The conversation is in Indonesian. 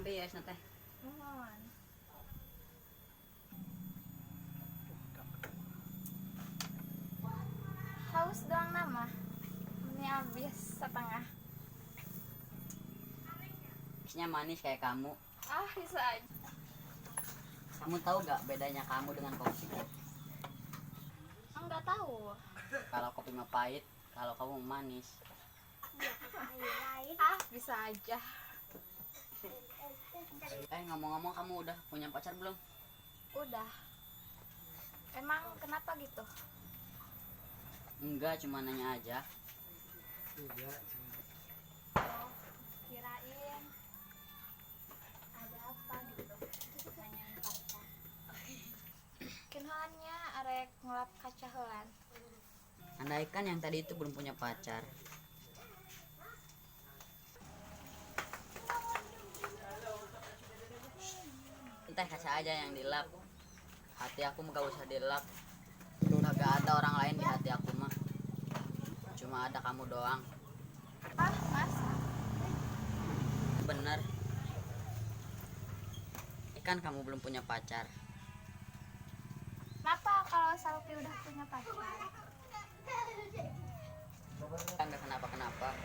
sampai ya teh. Mohon. Haus doang nama. Ini habis setengah. Isinya manis kayak kamu. Ah, bisa aja. Kamu tahu gak bedanya kamu dengan kopi? Enggak tahu. Kalau kopi mah pahit, kalau kamu manis. Ah, bisa aja. Ngomong-ngomong, kamu udah punya pacar belum? Udah. Emang kenapa gitu? Enggak, cuma nanya aja. Oh, kirain ada apa gitu. Nanyain pacar. Kenalnya arek ngelap kaca heula. Andaikan yang tadi itu belum punya pacar. Entah kaca aja yang dilap. Hati aku gak usah dilap. Gak ada orang lain di hati aku mah. Cuma ada kamu doang. Ah, Mas. Bener. Kan kamu belum punya pacar. Kenapa kalau Salpi udah punya pacar? Kan gak kenapa-kenapa.